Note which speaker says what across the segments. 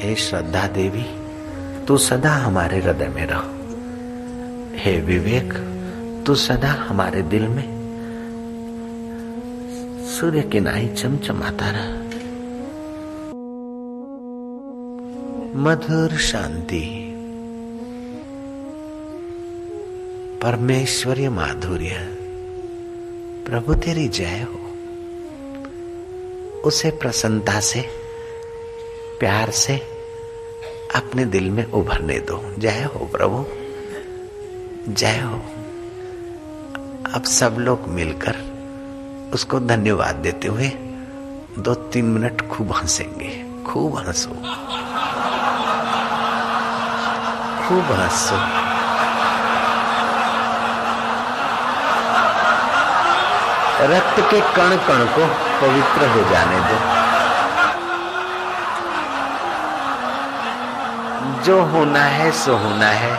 Speaker 1: हे श्रद्धा देवी, तू सदा हमारे हृदय में रह। हे विवेक, तू सदा हमारे दिल में सूर्य की नाई चमचमाता रह। मधुर शांति, परमेश्वरीय माधुर्य, प्रभु तेरी जय हो। उसे प्रसन्नता से, प्यार से अपने दिल में उभरने दो। जय हो प्रभु, जय हो। अब सब लोग मिलकर उसको धन्यवाद देते हुए 2-3 मिनट खूब हंसेंगे। खूब हंसो, खूब हंसो। रक्त के कण कण को पवित्र हो जाने दो। जो होना है सो होना है,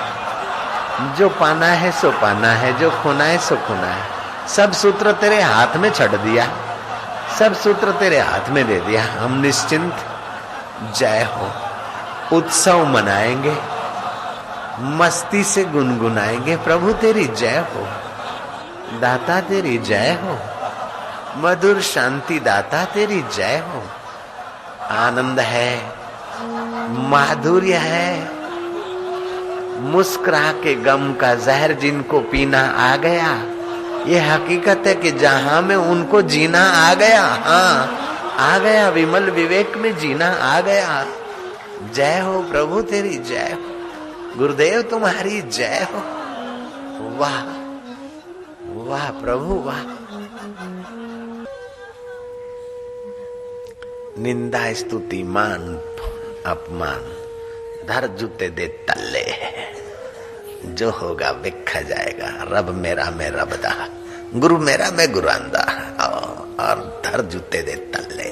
Speaker 1: जो पाना है सो पाना है, जो खोना है सो खोना है। सब सूत्र तेरे हाथ में छड़ दिया, सब सूत्र तेरे हाथ में दे दिया। हम निश्चिंत जय हो उत्सव मनाएंगे, मस्ती से गुनगुनाएंगे। प्रभु तेरी जय हो, दाता तेरी जय हो, मधुर शांति दाता तेरी जय हो। आनंद है, माधुर्य है, मुस्कुरा के गम का जहर जिनको पीना आ गया। ये हकीकत है कि जहां में उनको जीना आ गया। हाँ, आ गया, विमल विवेक में जीना आ गया। जय हो प्रभु तेरी जय हो, गुरुदेव तुम्हारी जय हो। वाह वाह प्रभु वाह। निंदा स्तुति मान अपमान धर जूते दे तल्ले, जो होगा देखा जाएगा। रब मेरा मैं रब दा, गुरु मेरा मैं गुरु आंदा, और धर जूते दे तल्ले।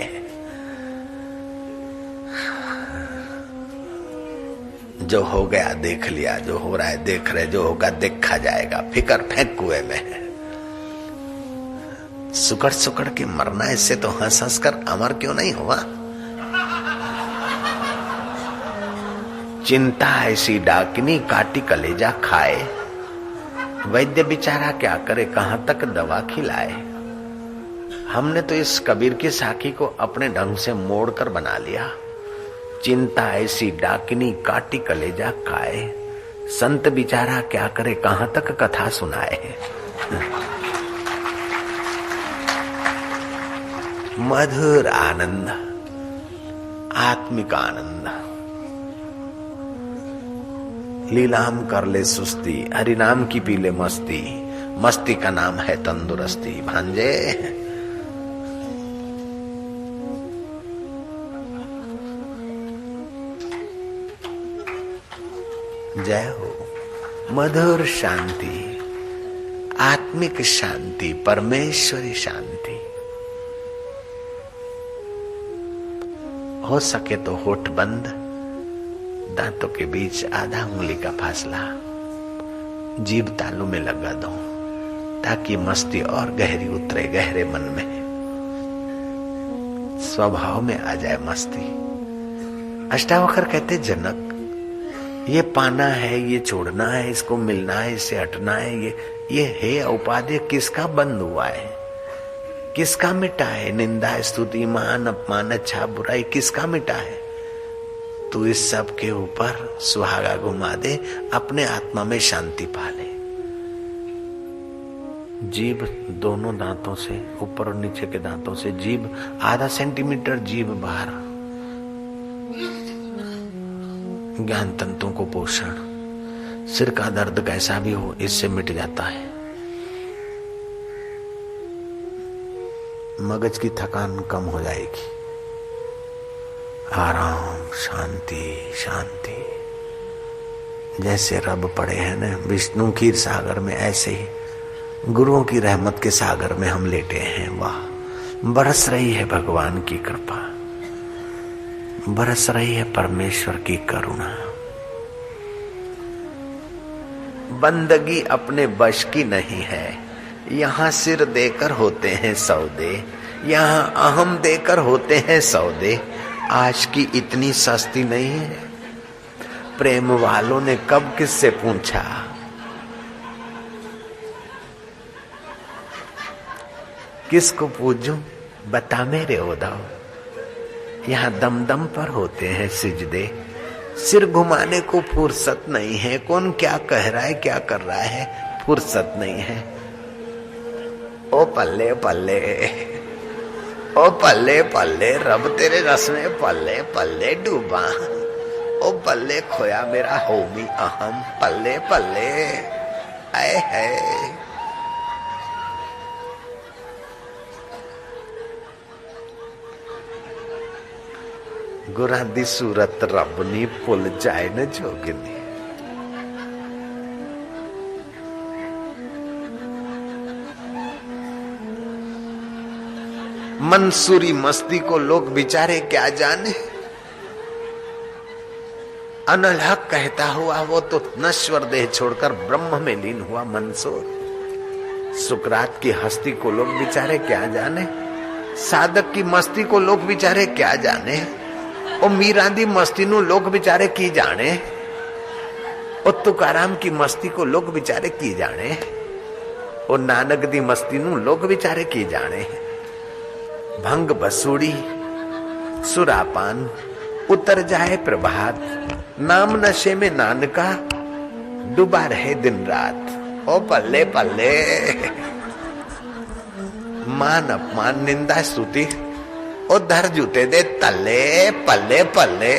Speaker 1: जो हो गया देख लिया, जो हो रहा है देख रहे, जो होगा देखा जाएगा। फिकर फेंक कुएं में। सुकड़ सुकड़ के मरना, इससे तो हंस हंस कर अमर क्यों नहीं हुआ। चिंता ऐसी डाकिनी काटी कलेजा खाए, वैद्य बेचारा क्या करे, कहां तक दवा खिलाए। हमने तो इस कबीर की साखी को अपने ढंग से मोड़कर बना लिया। चिंता ऐसी डाकिनी काटी कलेजा खाए, संत बेचारा क्या करे, कहां तक कथा सुनाए। मधुर आनंद, आत्मिक आनंद। लीलाम कर ले सुस्ती, हरि नाम की पी ले मस्ती, मस्ती का नाम है तंदुरुस्ती। भांजे जय हो। मधुर शांति, आत्मिक शांति, परमेश्वरी शांति। हो सके तो होठ बंद, दांतों के बीच आधा उंगली का फासला, जीभ तालू में लगा दो ताकि मस्ती और गहरी उतरे। गहरे मन में स्वभाव में आ जाए मस्ती। अष्टावक्र कहते, जनक ये पाना है, ये छोड़ना है, इसको मिलना है, इससे हटना है, ये है औपाध्य किसका बंद हुआ है, किसका मिटा है। निंदा स्तुति मान अपमान अच्छा बुराई किसका मिटा है। तू इस सब के ऊपर सुहागा घुमा दे, अपने आत्मा में शांति पा ले। जीभ दोनों दांतों से, ऊपर और नीचे के दांतों से जीभ आधा सेंटीमीटर जीभ बाहर। ज्ञान तंतुओं को पोषण। सिर का दर्द कैसा भी हो, इससे मिट जाता है। मगज की थकान कम हो जाएगी। आराम, शांति शांति। जैसे रब पड़े हैं ना विष्णु क्षीर सागर में, ऐसे ही गुरुओं की रहमत के सागर में हम लेटे हैं। वाह, बरस रही है भगवान की कृपा, बरस रही है परमेश्वर की करुणा। बंदगी अपने वश की नहीं है। यहाँ सिर देकर होते हैं सौदे, यहाँ अहम देकर होते हैं सौदे। आशिकी इतनी सस्ती नहीं है। प्रेम वालों ने कब किससे पूछा? किसको पूजूं बता मेरे उदाव। यहाँ दम दम पर होते हैं सिजदे, सिर घुमाने को फुर्सत नहीं है। कौन क्या कह रहा है क्या कर रहा है फुर्सत नहीं है। ओ पल्ले पल्ले, ओ पल्ले पल्ले, रब तेरे रस में पल्ले पल्ले डूबा। ओ पल्ले खोया मेरा होमी अहम, पल्ले पल्ले आए है। गुरां दी सूरत रब नी भुल जाए न जोगनी। मंसूरी मस्ती को लोग बेचारे क्या जाने। अनल हक कहता हुआ वो तो नश्वर देह छोड़कर ब्रह्म में लीन हुआ मंसूर। सुकरात की हस्ती को लोग बेचारे क्या जाने। साधक की मस्ती को लोग बेचारे क्या जाने। ओ मीरा दी मस्ती नु लोग बेचारे की जाने। ओ तुकाराम की मस्ती को लोग बेचारे की जाने। ओ नानक दी मस्ती नु लोग बेचारे की जाने। भंग बसूड़ी सुरापान उतर जाए प्रभात, नाम नशे में नानका डूबा रहे दिन रात। ओ पल्ले पल्ले, मान अपमान निंदा स्तुति ओ धर जूते दे तले, पल्ले पल्ले।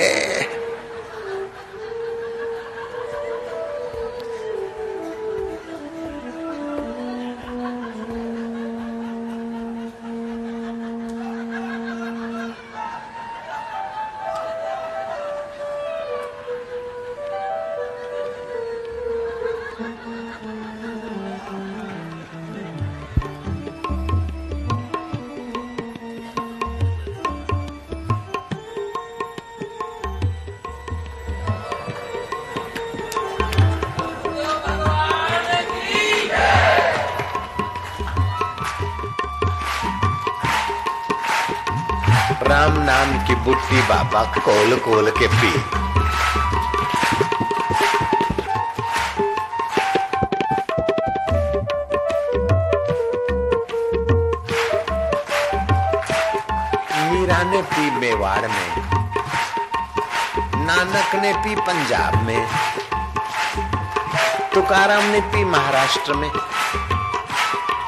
Speaker 1: राम नाम की बुट्टी बाबा कोल कोल के पी। मीरा ने पी मेवाड़ में, नानक ने पी पंजाब में, तुकाराम ने पी महाराष्ट्र में,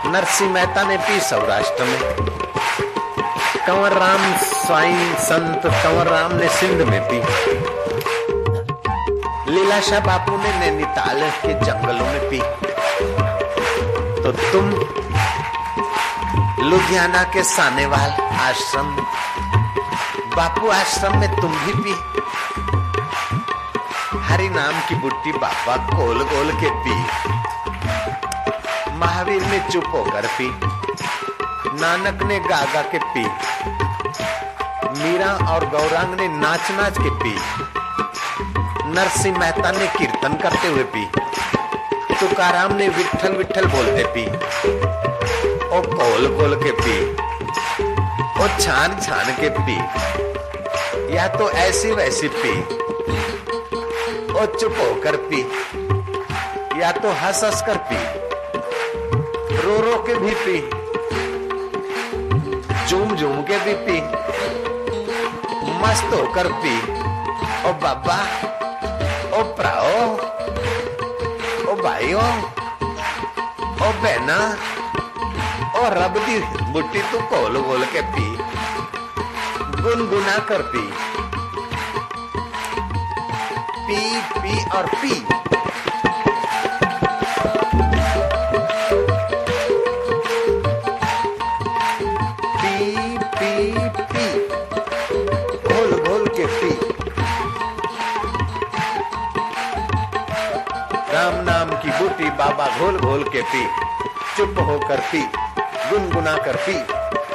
Speaker 1: नरसिंह मेहता ने पी सौराष्ट्र में, कंवर राम स्वाइन संत कंवर राम ने सिंध में पी, लीलाशाह बापू ने नैनीताल के जंगलों में पी। तो तुम लुधियाना के सानेवाल आश्रम बापू आश्रम में तुम भी पी। हरि नाम की बुट्टी बाबा गोल गोल के पी। महावीर ने चुप होकर पी, नानक ने गागा के पी, मीरा और गौरांग ने नाच नाच के पी, नरसिंह मेहता ने कीर्तन करते हुए पी, तुकाराम ने विठल विठल बोलते पी, ओ गोल गोल के पी, ओ छान छान के पी, या तो ऐसी वैसी पी, ओ चुप होकर पी, या तो हंस हंस कर पी, रो रो के भी पी, झूम झूम के भी पी, मस्त होकर पी। ओ बाबा, ओ प्राओ, ओ भाइयों, ओ बहना, ओ रब दी बुट्टी तू गोल गोल के पी, गुनगुना कर पी, पी पी और पी। राम नाम की बूटी बाबा घोल घोल के पी, चुप होकर पी, गुनगुना कर पी,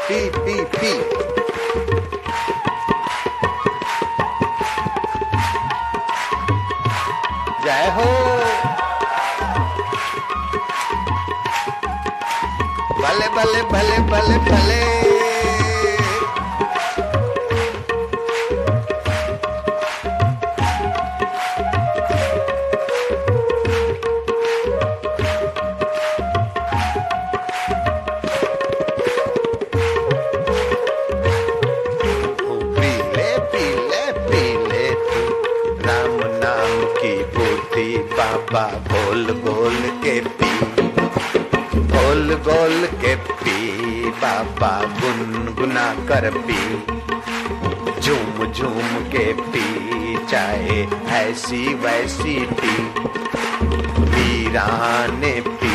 Speaker 1: पी पी पी। जय हो। भले भले भले भले भले बाबा गोल गोल के पी, गोल गोल के पी बाबा गुनगुना कर पी, झूम झूम के पी चाहे ऐसी वैसी पी, वीरा ने पी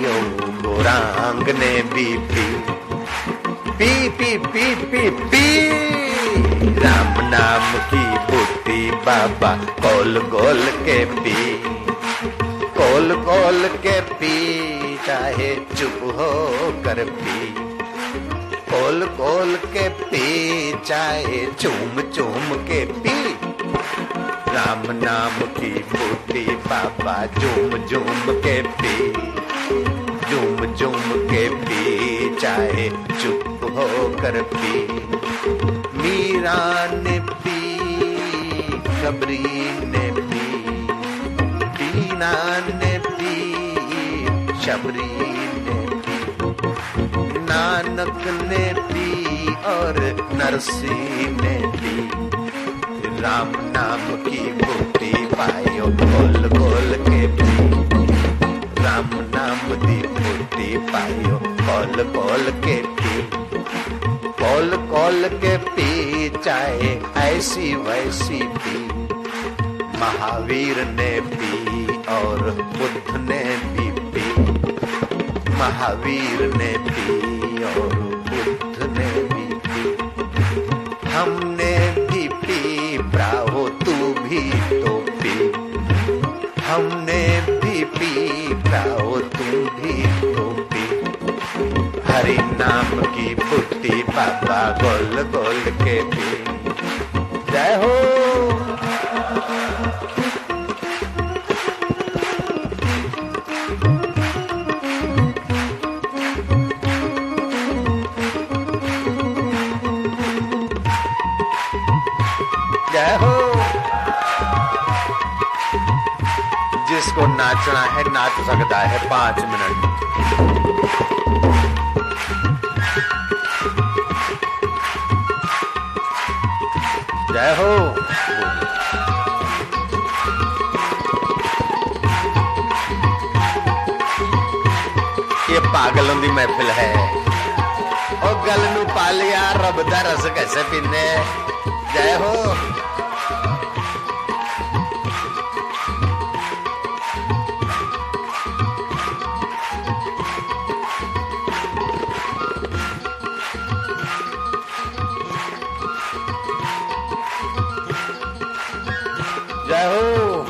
Speaker 1: ओ गौरांग ने भी P, P P P P P Ram नाम की बूटी बाबा गोल गोल के पी, गोल गोल के पी चाहे चुप हो कर पी, गोल गोल के पी चाहे चूम चूम के पी, राम नाम की बूटी बाबा झूम झूम के पी, झूम झूम के पी चाहे चुप हो कर पी, मीरा ने पी कबरी ने पी, बीना ने पी शबरी ने पी, नानक ने पी और नरसी ने पी, राम नाम की बूटी पायो गोल गोल के पी, राम नाम दी बूटी पायो गोल गोल के पी, गोल गोल के पी चाहे ऐसी वैसी पी, महावीर ने पी और बुद्ध ने भी पी, महावीर ने पी और बुद्ध ने भी पी, हमने भी पी ब्रावो तू भी तो पी, हमने भी पी ब्रावो तू भी तो पी, हरि नाम की बूटी बाबा गोल गोल के पी, जय हो। जय हो। जिसको नाचना है नाच सकता है 5 मिनट। जय हो। ये पागलों की महफिल है। ओ गल नू पा लिया रब दा रस कैसे पीने। जय हो। जय हो।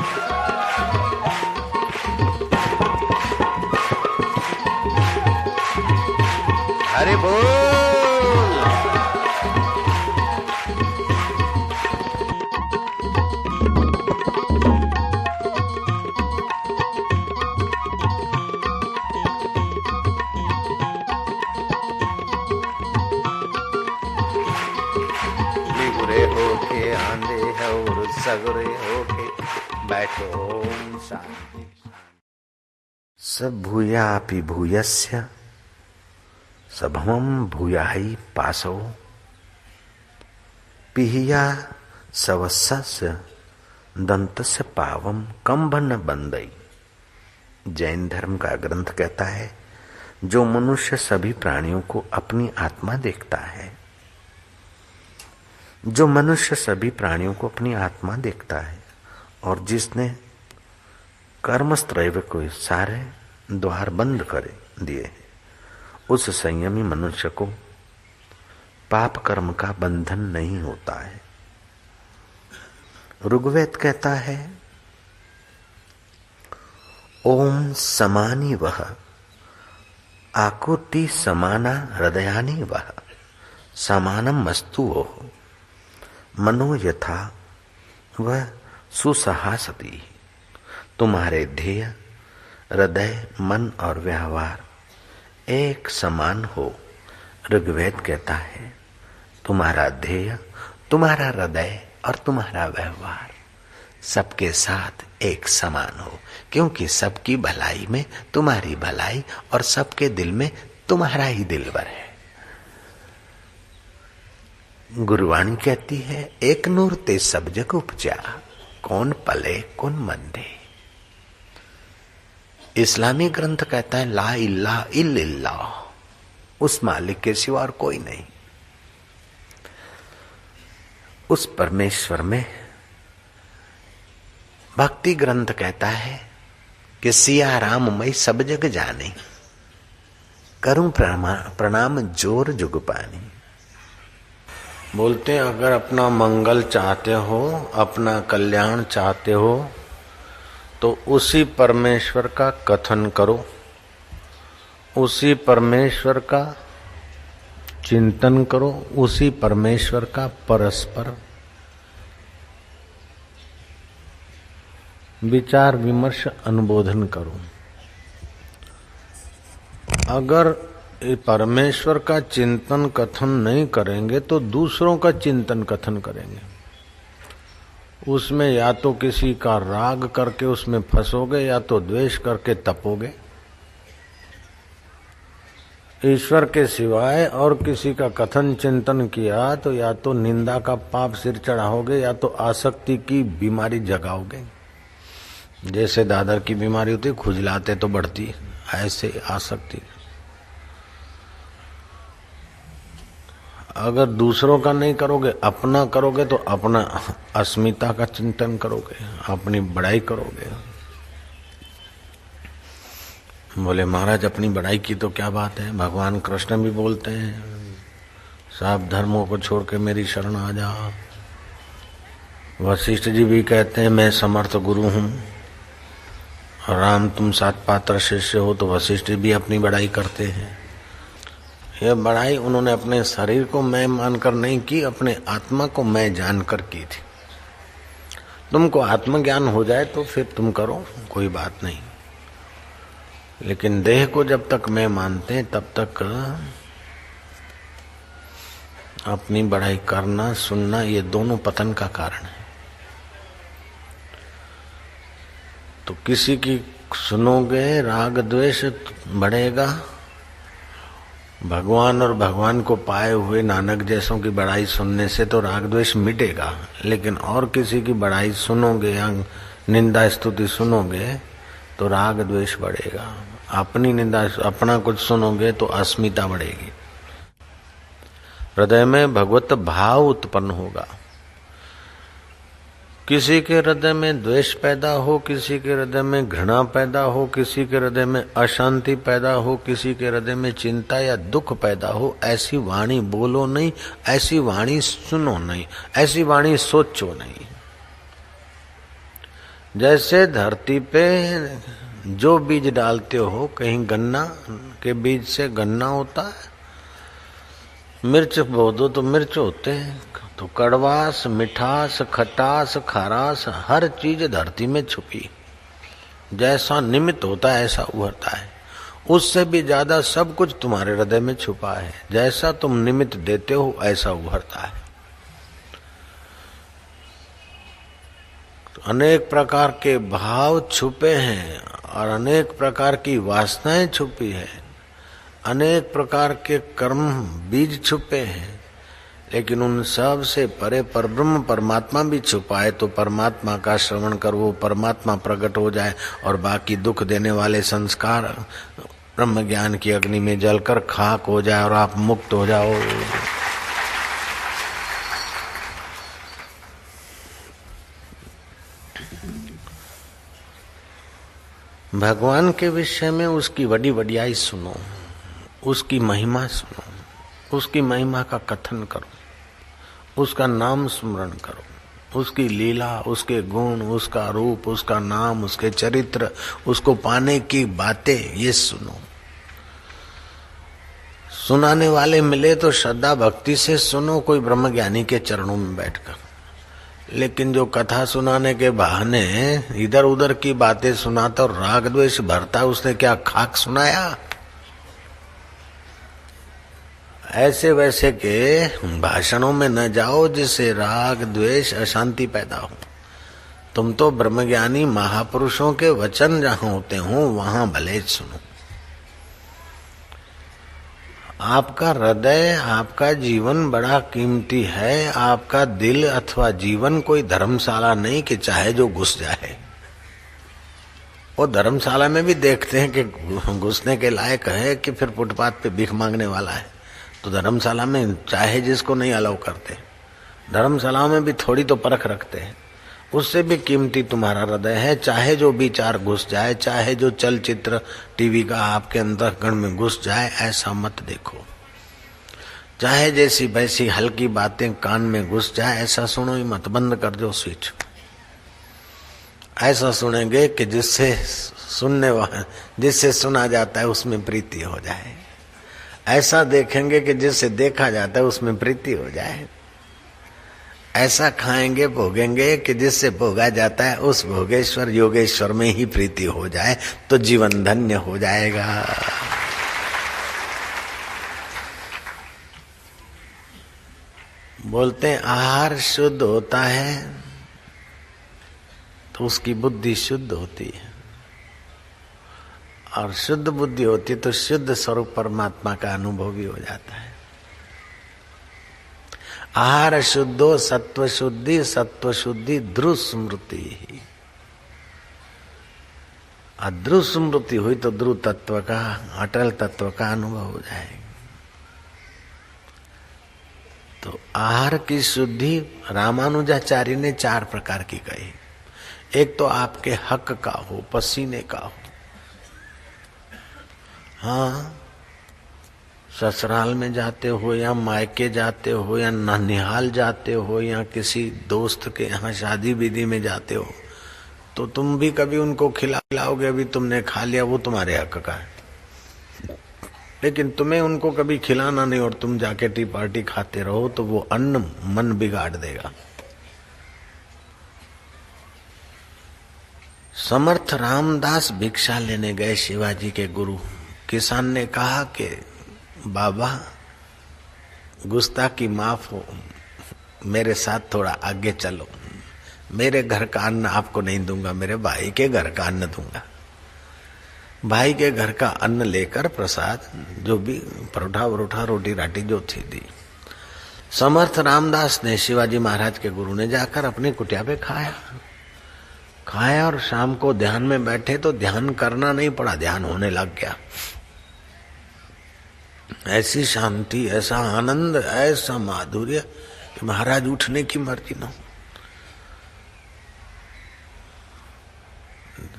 Speaker 1: हरि बोल। निगुरे होके आंधे है और सगरे होके बैठो शांति। सब भूयापि भूयस्य सभमं भूयाहि पासो पिहिया सवस्य दंतस्य पावम कंभन बंदई। जैन धर्म का ग्रंथ कहता है, जो मनुष्य सभी प्राणियों को अपनी आत्मा देखता है, जो मनुष्य सभी प्राणियों को अपनी आत्मा देखता है और जिसने कर्मस्त्रैव को सारे द्वार बंद कर दिए, उस संयमी मनुष्य को पाप कर्म का बंधन नहीं होता है। ऋग्वेद कहता है, ओम समानी वह आकुति समाना हृदयानि वह समानम मस्तु ओह मनो यथा वह सुसहासती। तुम्हारे ध्येय हृदय मन और व्यवहार एक समान हो। ऋग्वेद कहता है, तुम्हारा ध्येय तुम्हारा हृदय और तुम्हारा व्यवहार सबके साथ एक समान हो, क्योंकि सबकी भलाई में तुम्हारी भलाई और सबके दिल में तुम्हारा ही दिलबर है। गुरुवाणी कहती है, एक नूर ते सब जग उपजा, कौन पले कौन मंदे। इस्लामी ग्रंथ कहता है ला इल्लाह इल्लल्लाह, उस मालिक के सिवा और कोई नहीं। उस परमेश्वर में भक्ति ग्रंथ कहता है कि सिया राम मई सब जग जाने, करूं प्रणाम जोर जुग पानी। बोलते हैं अगर अपना मंगल चाहते हो, अपना कल्याण चाहते हो, तो उसी परमेश्वर का कथन करो, उसी परमेश्वर का चिंतन करो, उसी परमेश्वर का परस्पर विचार विमर्श अनुबोधन करो। अगर परमेश्वर का चिंतन कथन नहीं करेंगे तो दूसरों का चिंतन कथन करेंगे। उसमें या तो किसी का राग करके उसमें फंसोगे या तो द्वेष करके तपोगे। ईश्वर के सिवाय और किसी का कथन चिंतन किया तो या तो निंदा का पाप सिर चढ़ाओगे या तो आसक्ति की बीमारी जगाओगे। जैसे दादर की बीमारी होती, खुजलाते तो बढ़ती, ऐसे आसक्ति। अगर दूसरों का नहीं करोगे, अपना करोगे तो अपना अस्मिता का चिंतन करोगे, अपनी बड़ाई करोगे। बोले महाराज अपनी बड़ाई की तो क्या बात है, भगवान कृष्ण भी बोलते हैं सब धर्मों को छोड़ के मेरी शरण आ जा। वशिष्ठ जी भी कहते हैं मैं समर्थ गुरु हूँ। राम तुम सात पात्र शिष्य हो, तो वशिष्ठ भी अपनी बड़ाई करते हैं। यह बड़ाई उन्होंने अपने शरीर को मैं मानकर नहीं की, अपने आत्मा को मैं जानकर की थी। तुमको आत्मज्ञान हो जाए तो फिर तुम करो, कोई बात नहीं, लेकिन देह को जब तक मैं मानते हैं तब तक अपनी बड़ाई करना सुनना ये दोनों पतन का कारण है। तो किसी की सुनोगे राग द्वेष बढ़ेगा। भगवान और भगवान को पाए हुए नानक जैसों की बड़ाई सुनने से तो राग द्वेष मिटेगा, लेकिन और किसी की बड़ाई सुनोगे या निंदा स्तुति सुनोगे तो राग द्वेष बढ़ेगा। अपनी निंदा अपना कुछ सुनोगे तो अस्मिता बढ़ेगी। हृदय में भगवत भाव उत्पन्न होगा। किसी के हृदय में द्वेष पैदा हो, किसी के हृदय में घृणा पैदा हो, किसी के हृदय में अशांति पैदा हो, किसी के हृदय में चिंता या दुख पैदा हो, ऐसी वाणी बोलो नहीं, ऐसी वाणी सुनो नहीं, ऐसी वाणी सोचो नहीं। जैसे धरती पे जो बीज डालते हो, कहीं गन्ना के बीज से गन्ना होता है, मिर्च बो दो तो मिर्च होते हैं, तो कड़वास मिठास खटास खारास हर चीज धरती में छुपी। जैसा निमित्त होता है ऐसा उभरता है। उससे भी ज्यादा सब कुछ तुम्हारे हृदय में छुपा है। जैसा तुम निमित्त देते हो ऐसा उभरता है। तो अनेक प्रकार के भाव छुपे हैं और अनेक प्रकार की वासनाएं छुपी है, अनेक प्रकार के कर्म बीज छुपे हैं, लेकिन उन सब से परे परब्रह्म परमात्मा भी छुपा है। तो परमात्मा का श्रवण कर वो परमात्मा प्रकट हो जाए और बाकी दुख देने वाले संस्कार ब्रह्म ज्ञान की अग्नि में जलकर खाक हो जाए और आप मुक्त हो जाओ। भगवान के विषय में उसकी बड़ी वडियाई सुनो, उसकी महिमा सुनो, उसकी महिमा का कथन करो, उसका नाम स्मरण करो, उसकी लीला, उसके गुण, उसका रूप, उसका नाम, उसके चरित्र, उसको पाने की बातें ये सुनो। सुनाने वाले मिले तो श्रद्धा भक्ति से सुनो, कोई ब्रह्मज्ञानी के चरणों में बैठकर। लेकिन जो कथा सुनाने के बहाने इधर उधर की बातें सुनाता और राग द्वेष भरता, उसने क्या खाक सुनाया? ऐसे वैसे के भाषणों में न जाओ जिससे राग द्वेष अशांति पैदा हो। तुम तो ब्रह्मज्ञानी महापुरुषों के वचन जहां होते हो वहां भले सुनो। आपका हृदय, आपका जीवन बड़ा कीमती है। आपका दिल अथवा जीवन कोई धर्मशाला नहीं कि चाहे जो घुस जाए। वो धर्मशाला में भी देखते हैं कि घुसने के लायक है कि फिर फुटपाथ पे भीख मांगने वाला है, तो धर्मशाला में चाहे जिसको नहीं अलाउ करते, धर्मशालाओं में भी थोड़ी तो परख रखते हैं। उससे भी कीमती तुम्हारा हृदय है, चाहे जो विचार घुस जाए, चाहे जो चलचित्र टीवी का आपके अंतःकरण में घुस जाए, ऐसा मत देखो। चाहे जैसी वैसी हल्की बातें कान में घुस जाए, ऐसा सुनो ही मत, बंद कर दो स्विच। ऐसा सुनेंगे कि जिससे सुना जाता है उसमें प्रीति हो जाए, ऐसा देखेंगे कि जिससे देखा जाता है उसमें प्रीति हो जाए, ऐसा खाएंगे भोगेंगे कि जिससे भोगा जाता है उस भोगेश्वर योगेश्वर में ही प्रीति हो जाए, तो जीवन धन्य हो जाएगा। बोलते हैं आहार शुद्ध होता है तो उसकी बुद्धि शुद्ध होती है, और शुद्ध बुद्धि होती है तो शुद्ध स्वरूप परमात्मा का अनुभव भी हो जाता है। आहार शुद्धो सत्व शुद्धि, सत्व शुद्धि ध्रुव स्मृति। ध्रुव स्मृति हुई तो ध्रुव तत्व का, अटल तत्व का अनुभव हो जाएगा। तो आहार की शुद्धि रामानुजाचार्य ने 4 प्रकार की कही। एक तो आपके हक का हो, पसीने का हो। हाँ, ससुराल में जाते हो या मायके जाते हो या ननिहाल जाते हो या किसी दोस्त के यहाँ शादी विधि में जाते हो, तो तुम भी कभी उनको खिलाओगे, अभी तुमने खा लिया, वो तुम्हारे हक का है। लेकिन तुम्हें उनको कभी खिलाना नहीं और तुम जाके टी पार्टी खाते रहो, तो वो अन्न मन बिगाड़ देगा। समर्थ रामदास भिक्षा लेने गए शिवाजी के गुरु। किसान ने कहा कि बाबा गुस्ताखी माफ हो, मेरे साथ थोड़ा आगे चलो, मेरे घर का अन्न आपको नहीं दूंगा, मेरे भाई के घर का अन्न दूंगा। भाई के घर का अन्न लेकर प्रसाद जो भी परोठा वरोठा रोटी राटी जो थी दी। समर्थ रामदास ने शिवाजी महाराज के गुरु ने जाकर अपनी कुटिया पे खाया और शाम को ध्यान में बैठे तो ध्यान करना नहीं पड़ा, ध्यान होने लग गया। ऐसी शांति, ऐसा आनंद, ऐसा माधुर्य कि महाराज उठने की मर्जी न हो।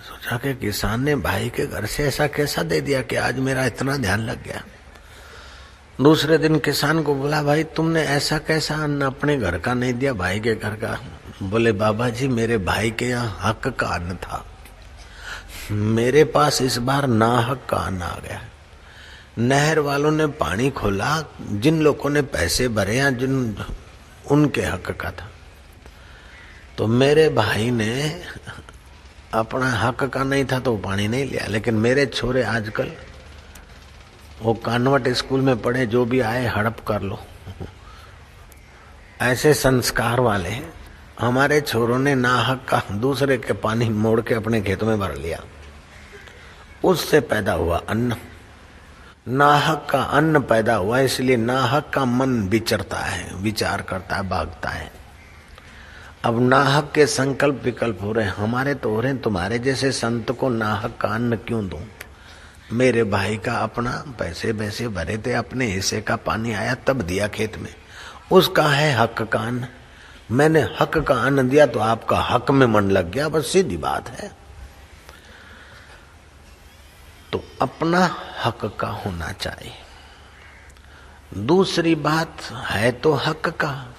Speaker 1: सोचा कि किसान ने भाई के घर से ऐसा कैसा दे दिया कि आज मेरा इतना ध्यान लग गया। दूसरे दिन किसान को बोला, भाई तुमने ऐसा कैसा अन्न अपने घर का नहीं दिया, भाई के घर का? बोले, बाबा जी मेरे भाई के यहाँ हक का अन्न था, मेरे पास इस बार ना हक का अन्न आ गया। नहर वालों ने पानी खोला, जिन लोगों ने पैसे भरे या जिन उनके हक का था, तो मेरे भाई ने अपना हक का नहीं था तो पानी नहीं लिया। लेकिन मेरे छोरे आजकल वो कॉन्वेंट स्कूल में पढ़े, जो भी आए हड़प कर लो, ऐसे संस्कार वाले हैं। हमारे छोरों ने ना हक का दूसरे के पानी मोड़ के अपने खेतों में भर लिया, उससे पैदा हुआ अन्न, नाहक का अन्न पैदा हुआ। इसलिए नाहक का मन विचरता है, विचार करता है, भागता है। अब नाहक के संकल्प विकल्प हो रहे हैं, हमारे तो हो रहे हैं। तुम्हारे जैसे संत को नाहक का अन्न क्यों दूं? मेरे भाई का अपना पैसे वैसे भरे थे, अपने हिस्से का पानी आया तब दिया खेत में, उसका है हक का अन्न। मैंने हक का अन्न दिया तो आपका हक में मन लग गया, बस सीधी बात है। तो अपना हक का होना चाहिए। दूसरी बात है तो हक का,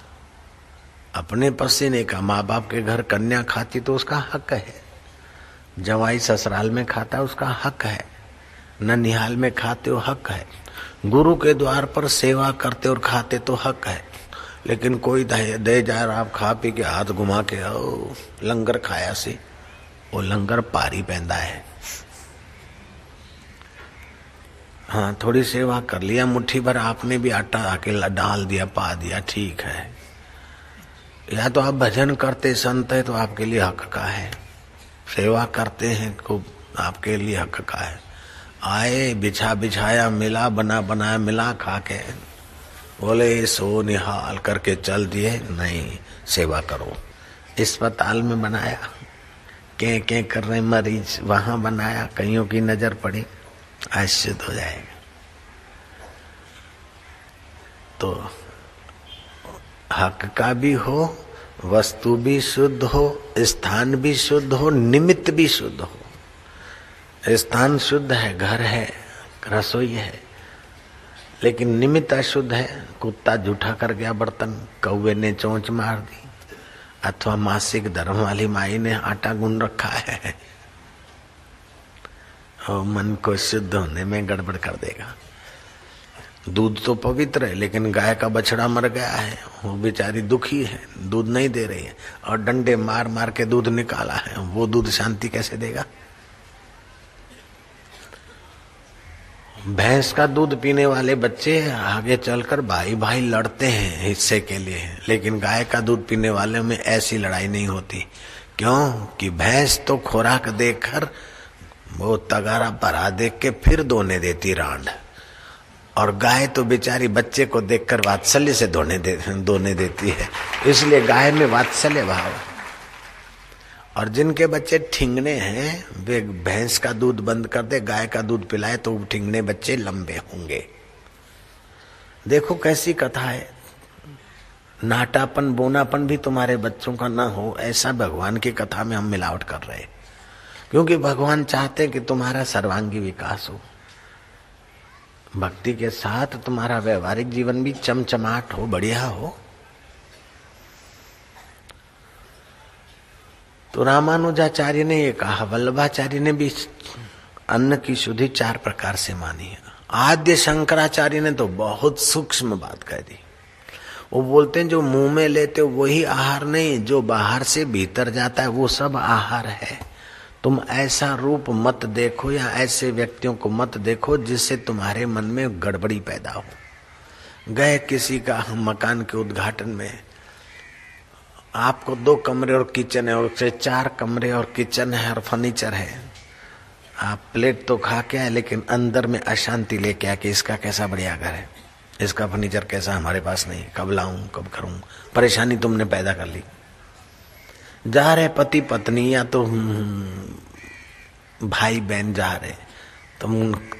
Speaker 1: अपने पसीने का। माँ बाप के घर कन्या खाती तो उसका हक है, जवाई ससुराल में खाता है उसका हक है, ननिहाल में खाते हो हक है, गुरु के द्वार पर सेवा करते और खाते तो हक है। लेकिन कोई दे जाए आप खा पी के हाथ घुमा के लंगर खाया सी, वो लंगर पारी पैंदा है। हाँ, थोड़ी सेवा कर लिया, मुट्ठी भर आपने भी आटा आके डाल दिया, पा दिया, ठीक है। या तो आप भजन करते संत है तो आपके लिए हक का है, सेवा करते हैं खूब, आपके लिए हक का है। आए बिछा बिछाया मिला, बना बनाया मिला, खा के बोले सो निहाल करके चल दिए, नहीं, सेवा करो। अस्पताल में बनाया, क्या कर रहे मरीज, वहां बनाया, कईयों की नजर पड़ी, अशुद्ध हो जाएगा। तो हक का भी हो, वस्तु भी शुद्ध हो, स्थान भी शुद्ध हो, निमित्त भी शुद्ध हो। स्थान शुद्ध है, घर है, रसोई है, लेकिन निमित्त अशुद्ध है। कुत्ता जूठा कर गया बर्तन, कौवे ने चोंच मार दी, अथवा मासिक धर्म वाली माई ने आटा गूंद रखा है, और मन को शुद्ध होने में गड़बड़ कर देगा। दूध तो पवित्र है, लेकिन गाय का बछड़ा मर गया है, वो बेचारी दुखी है, दूध नहीं दे रही है, और डंडे मार मार के दूध निकाला है, वो दूध शांति कैसे देगा? भैंस का दूध पीने वाले बच्चे आगे चलकर भाई भाई लड़ते हैं हिस्से के लिए, लेकिन गाय का दूध पीने वाले में ऐसी लड़ाई नहीं होती। क्यों? कि भैंस तो खुराक देकर वो तगारा भरा देख के फिर दोने देती रांड, और गाय तो बेचारी बच्चे को देखकर वात्सल्य से दोने देती है, इसलिए गाय में वात्सल्य भाव। और जिनके बच्चे ठिंगने हैं वे भैंस का दूध बंद कर दे, गाय का दूध पिलाए तो ठिंगने बच्चे लंबे होंगे। देखो कैसी कथा है। नाटापन बोनापन भी तुम्हारे बच्चों का ना हो, ऐसा भगवान की कथा में हम मिलावट कर रहे हैं, क्योंकि भगवान चाहते कि तुम्हारा सर्वांगी विकास हो, भक्ति के साथ तुम्हारा व्यवहारिक जीवन भी चमचमाट हो, बढ़िया हो। तो रामानुजाचार्य ने ये कहा, वल्लभाचार्य ने भी अन्न की शुद्धि 4 प्रकार से मानी है। आद्य शंकराचार्य ने तो बहुत सूक्ष्म बात कह दी। वो बोलते हैं जो मुंह में लेते हो वही आहार नहीं, जो बाहर से भीतर जाता है वो सब आहार है। तुम ऐसा रूप मत देखो या ऐसे व्यक्तियों को मत देखो जिससे तुम्हारे मन में गड़बड़ी पैदा हो। गए किसी का मकान के उद्घाटन में, आपको 2 कमरे और किचन है, और 4 कमरे और किचन है और फर्नीचर है। आप प्लेट तो खा के आए, लेकिन अंदर में अशांति लेके आके इसका कैसा बढ़िया घर है, इसका फर्नीचर कैसा हमारे पास नहीं, कब लाऊं कब करूं, परेशानी तुमने पैदा कर ली। जा रहे पति पत्नी या तो भाई बहन जा रहे,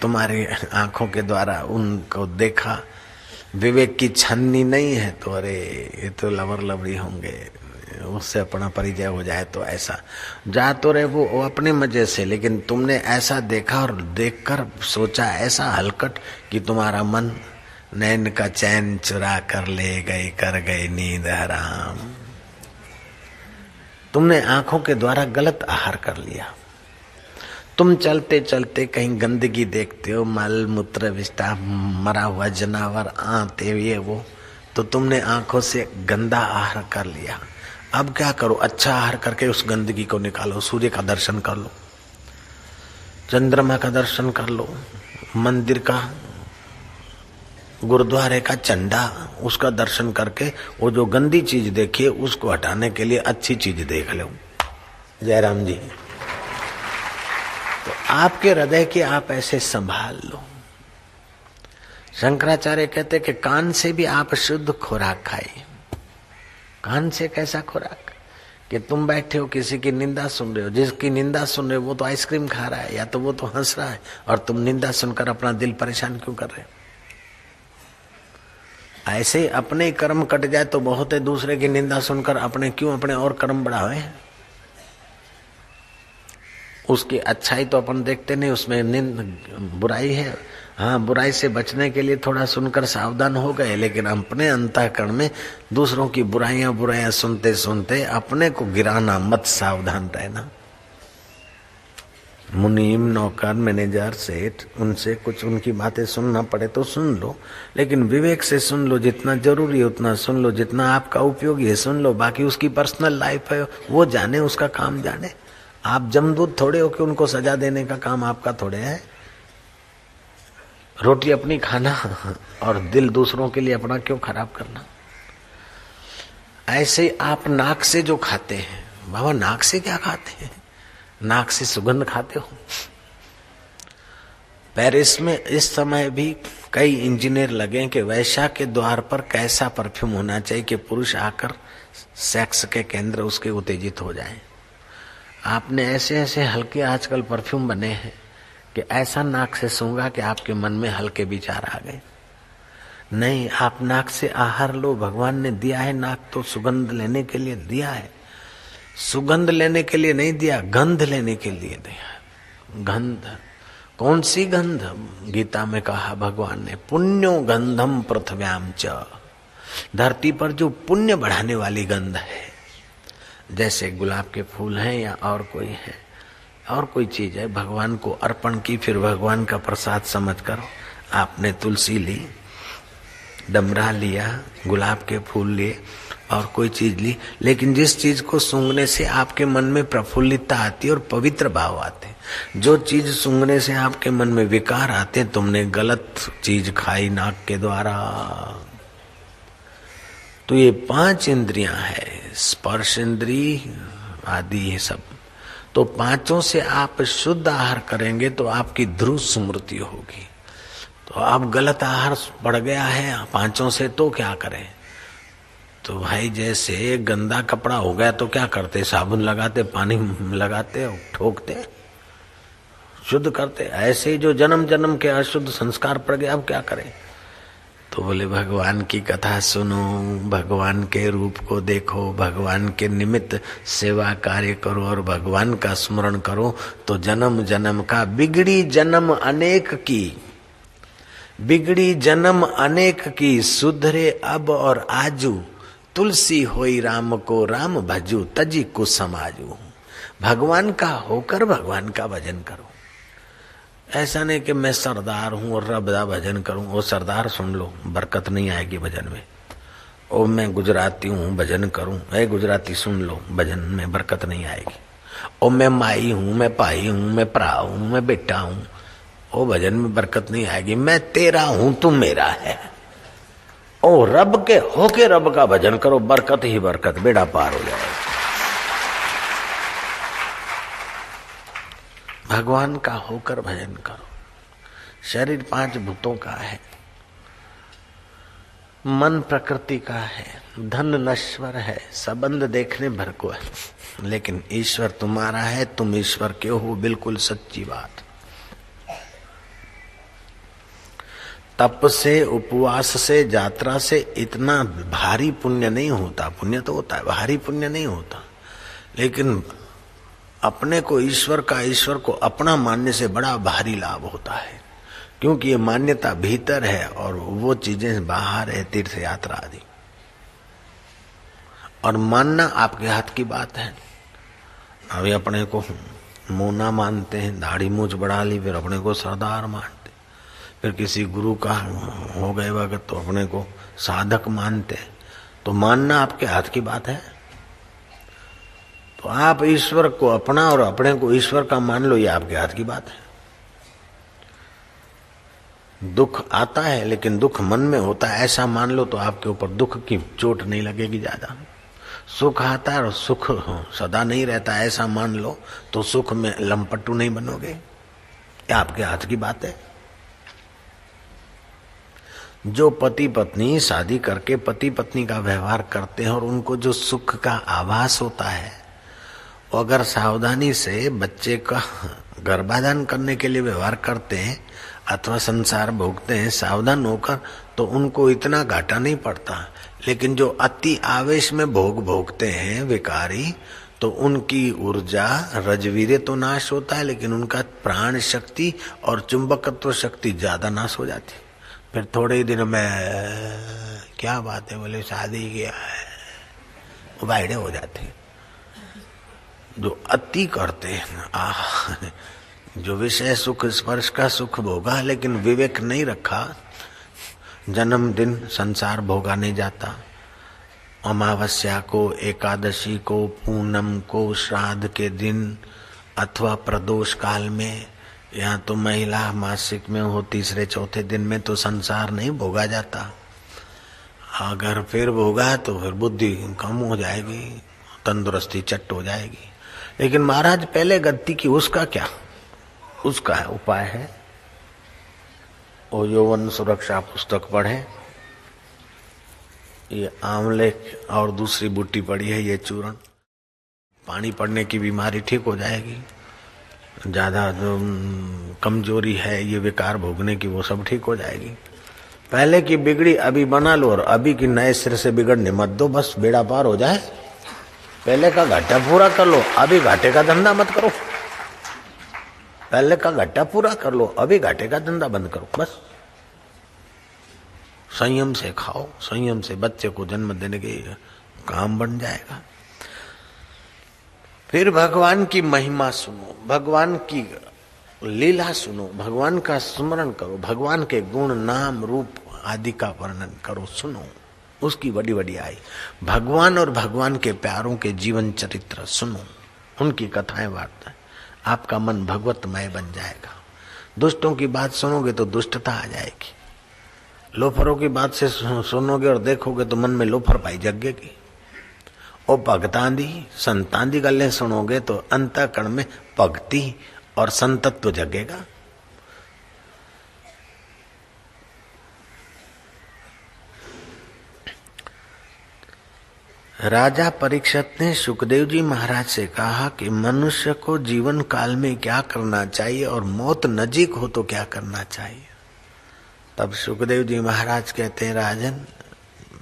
Speaker 1: तुम्हारी आंखों के द्वारा उनको देखा, विवेक की छन्नी नहीं है तो अरे ये तो लवर लवरी होंगे, उससे अपना परिचय हो जाए तो ऐसा जा तो रहे वो अपने मजे से, लेकिन तुमने ऐसा देखा और देखकर सोचा ऐसा हलकट कि तुम्हारा मन नैन का चैन चुरा कर ले गए, कर गए नींद हराम। तुमने आंखों के द्वारा गलत आहार कर लिया। तुम चलते चलते कहीं गंदगी देखते हो, मल मूत्र विष्ठा, मरा हुआ जानवर आते ये वो, तो तुमने आंखों से गंदा आहार कर लिया। अब क्या करो? अच्छा आहार करके उस गंदगी को निकालो। सूर्य का दर्शन कर लो, चंद्रमा का दर्शन कर लो, मंदिर का, गुरुद्वारे का झंडा, उसका दर्शन करके वो जो गंदी चीज देखिए उसको हटाने के लिए अच्छी चीज देख लो। जयराम जी, तो आपके हृदय की आप ऐसे संभाल लो। शंकराचार्य कहते कि कान से भी आप शुद्ध खुराक खाइए। कान से कैसा खुराक कि तुम बैठे हो किसी की निंदा सुन रहे हो, जिसकी निंदा सुन रहे हो वो तो आइसक्रीम खा रहा है या तो वो तो हंस रहा है, और तुम निंदा सुनकर अपना दिल परेशान क्यों कर रहे हो? ऐसे अपने कर्म कट जाए तो बहुत है, दूसरे की निंदा सुनकर अपने क्यों अपने और कर्म बढ़ावे? उसकी अच्छाई तो अपन देखते नहीं, उसमें बुराई है। हाँ, बुराई से बचने के लिए थोड़ा सुनकर सावधान हो गए, लेकिन अपने अंतःकरण में दूसरों की बुराइयां सुनते सुनते अपने को गिराना मत, सावधान रहना। मुनीम, नौकर, मैनेजर, सेठ, उनसे कुछ उनकी बातें सुनना पड़े तो सुन लो, लेकिन विवेक से सुन लो। जितना जरूरी है उतना सुन लो, जितना आपका उपयोगी है सुन लो। बाकी उसकी पर्सनल लाइफ है, वो जाने, उसका काम जाने। आप जमदूत थोड़े हो कि उनको सजा देने का काम आपका थोड़े है। रोटी अपनी खाना और दिल दूसरों के लिए अपना क्यों खराब करना? ऐसे आप नाक से जो खाते हैं, बाबा नाक से क्या खाते हैं? नाक से सुगंध खाते हो। पेरिस में इस समय भी कई इंजीनियर लगे कि वैश्या के द्वार पर कैसा परफ्यूम होना चाहिए कि पुरुष आकर सेक्स के केंद्र उसके उत्तेजित हो जाए। आपने ऐसे ऐसे हल्के आजकल परफ्यूम बने हैं कि ऐसा नाक से सूंघा कि आपके मन में हल्के विचार आ गए। नहीं, आप नाक से आहार लो। भगवान ने दिया है नाक तो सुगंध लेने के लिए दिया है, सुगंध लेने के लिए नहीं दिया, गंध लेने के लिए दिया। गंध, कौन सी गंध? गीता में कहा भगवान ने, पुण्यो गंधम पृथ्व्याम च, धरती पर जो पुण्य बढ़ाने वाली गंध है। जैसे गुलाब के फूल हैं या और कोई है, और कोई चीज है, भगवान को अर्पण की, फिर भगवान का प्रसाद समझकर आपने तुलसी ली, डमरा लिया, गुलाब के फूल लिए और कोई चीज ली, लेकिन जिस चीज को सूंघने से आपके मन में प्रफुल्लितता आती है और पवित्र भाव आते, जो चीज सूंघने से आपके मन में विकार आते, तुमने गलत चीज खाई नाक के द्वारा। तो ये 5 इंद्रियां है, स्पर्श इंद्री आदि ये सब। तो 5 से आप शुद्ध आहार करेंगे तो आपकी ध्रुव स्मृति होगी। तो आप गलत आहार पड़ गया है 5 से, तो क्या करें? तो भाई जैसे गंदा कपड़ा हो गया तो क्या करते? साबुन लगाते, पानी लगाते, ठोकते, शुद्ध करते। ऐसे ही जो जन्म जन्म के अशुद्ध संस्कार पड़ गए, अब क्या करें? तो बोले भगवान की कथा सुनो, भगवान के रूप को देखो, भगवान के निमित्त सेवा कार्य करो और भगवान का स्मरण करो, तो जन्म जन्म का बिगड़ी जन्म अनेक की, बिगड़ी जन्म अनेक की, सुधरे अब और आजू, तुलसी होई राम को राम भजू, तजी को समाजू। भगवान का होकर भगवान का भजन करो। ऐसा नहीं कि मैं सरदार हूं और रब दा भजन करूं। वो सरदार सुन लो, बरकत नहीं आएगी भजन में। ओ मैं गुजराती हूं, भजन करूं, ऐ गुजराती सुन लो, भजन में बरकत नहीं आएगी। ओ मैं माई हूं, मैं भाई हूं, मैं भरा हूं, मैं बेटा हूं, ओ भजन में बरकत नहीं आएगी। मैं तेरा हूं, तू मेरा है। ओ रब के होके रब का भजन करो, बरकत ही बरकत, बेड़ा पार हो जाएगा। भगवान का होकर भजन करो। शरीर 5 भूतों का है, मन प्रकृति का है, धन नश्वर है, संबंध देखने भर को है, लेकिन ईश्वर तुम्हारा है, तुम ईश्वर के हो, बिल्कुल सच्ची बात। तप से, उपवास से, यात्रा से इतना भारी पुण्य नहीं होता। पुण्य तो होता है, भारी पुण्य नहीं होता, लेकिन अपने को ईश्वर का, ईश्वर को अपना मानने से बड़ा भारी लाभ होता है, क्योंकि ये मान्यता भीतर है और वो चीजें बाहर है, तीर्थ यात्रा आदि। और मानना आपके हाथ की बात है। अभी अपने को मोना मानते हैं, दाढ़ी मूछ बढ़ा ली, फिर अपने को सरदार मानते, फिर किसी गुरु का हो गए वक्त तो अपने को साधक मानते। तो मानना आपके हाथ की बात है। तो आप ईश्वर को अपना और अपने को ईश्वर का मान लो, ये आपके हाथ की बात है। दुख आता है लेकिन दुख मन में होता है, ऐसा मान लो तो आपके ऊपर दुख की चोट नहीं लगेगी ज्यादा। सुख आता है और सुख सदा नहीं रहता, ऐसा मान लो तो सुख में लंपटू नहीं बनोगे। ये आपके हाथ की बात है। जो पति पत्नी शादी करके पति पत्नी का व्यवहार करते हैं और उनको जो सुख का आभास होता है, अगर सावधानी से बच्चे का गर्भाधान करने के लिए व्यवहार करते हैं अथवा संसार भोगते हैं सावधान होकर, तो उनको इतना घाटा नहीं पड़ता। लेकिन जो अति आवेश में भोगते हैं विकारी, तो उनकी ऊर्जा रजवीर्य तो नाश होता है, लेकिन उनका प्राण शक्ति और चुंबकत्व शक्ति ज्यादा नाश हो जाती। फिर थोड़े ही दिन में क्या बात है, बोले शादी किया है, वायड़े हो जाते हैं। जो अति करते हैं, जो विषय सुख स्पर्श का सुख भोगा लेकिन विवेक नहीं रखा, जन्मदिन संसार भोगा नहीं जाता, अमावस्या को, एकादशी को, पूनम को, श्राद्ध के दिन अथवा प्रदोष काल में, या तो महिला मासिक में हो 3 चौथे दिन में, तो संसार नहीं भोगा जाता। अगर फिर भोगा तो फिर बुद्धि कम हो जाएगी, तंदुरुस्ती चट हो जाएगी। लेकिन महाराज पहले गति की, उसका क्या? उसका उपाय है। वो यौवन सुरक्षा पुस्तक पढ़े, ये आंवले और दूसरी बूटी पड़ी है, ये चूर्ण पानी पड़ने की बीमारी ठीक हो जाएगी, ज्यादा जो कमजोरी है ये विकार भोगने की वो सब ठीक हो जाएगी। पहले की बिगड़ी अभी बना लो और अभी की नए सिर से बिगड़ने मत दो, बस बेड़ा पार हो जाए। पहले का घाटा पूरा कर लो, अभी घाटे का धंधा मत करो। पहले का घाटा पूरा कर लो, अभी घाटे का धंधा बंद करो। बस संयम से खाओ, संयम से बच्चे को जन्म देने के काम बन जाएगा। फिर भगवान की महिमा सुनो, भगवान की लीला सुनो, भगवान का स्मरण करो, भगवान के गुण नाम रूप आदि का वर्णन करो, सुनो उसकी बड़ी बड़ी आई। भगवान और भगवान के प्यारों के जीवन चरित्र सुनो, उनकी कथाएं वार्ताएं, आपका मन भगवतमय बन जाएगा। दुष्टों की बात सुनोगे तो दुष्टता आ जाएगी, लोफरों की बात से सुनोगे और देखोगे तो मन में लोफर पाई जगेगी। और भगतां दी संतां दी गल्लें सुनोगे तो अंतःकरण में भक्ति और संतत्व जगेगा। राजा परीक्षित ने सुखदेव जी महाराज से कहा कि मनुष्य को जीवन काल में क्या करना चाहिए और मौत नजीक हो तो क्या करना चाहिए। तब सुखदेव जी महाराज कहते हैं, राजन,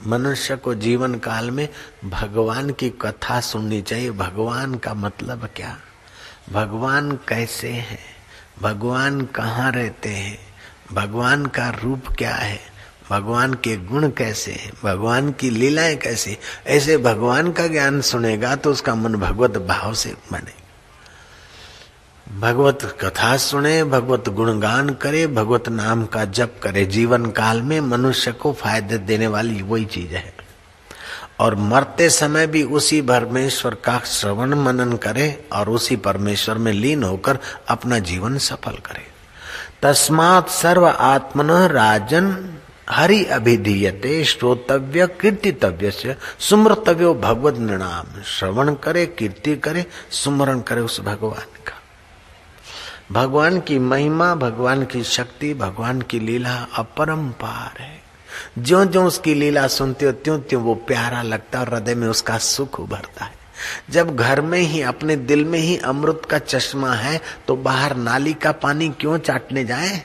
Speaker 1: मनुष्य को जीवन काल में भगवान की कथा सुननी चाहिए। भगवान का मतलब क्या, भगवान कैसे हैं, भगवान कहाँ रहते हैं, भगवान का रूप क्या है, भगवान के गुण कैसे हैं, भगवान की लीलाएं कैसी। ऐसे भगवान का ज्ञान सुनेगा तो उसका मन भगवत भाव से बने, भगवत कथा सुने, भगवत गुणगान करे, भगवत नाम का जप करे। जीवन काल में मनुष्य को फायदे देने वाली वही चीज है। और मरते समय भी उसी परमेश्वर का श्रवण मनन करे और उसी परमेश्वर में लीन होकर अपना जीवन सफल करे। तस्मात् सर्व आत्मनः राजन हरि अभिधीयते श्रोतव्य कीर्तितव्य से सुमृतव्यो भगवद नृणाम। श्रवण करे, कीर्ति करे, सुमरण करे उस भगवान का। भगवान की महिमा, भगवान की शक्ति, भगवान की लीला अपरंपार है। ज्यों ज्यों उसकी लीला सुनते हो त्यों त्यों वो प्यारा लगता है और हृदय में उसका सुख उभरता है। जब घर में ही अपने दिल में ही अमृत का चश्मा है तो बाहर नाली का पानी क्यों चाटने जाए।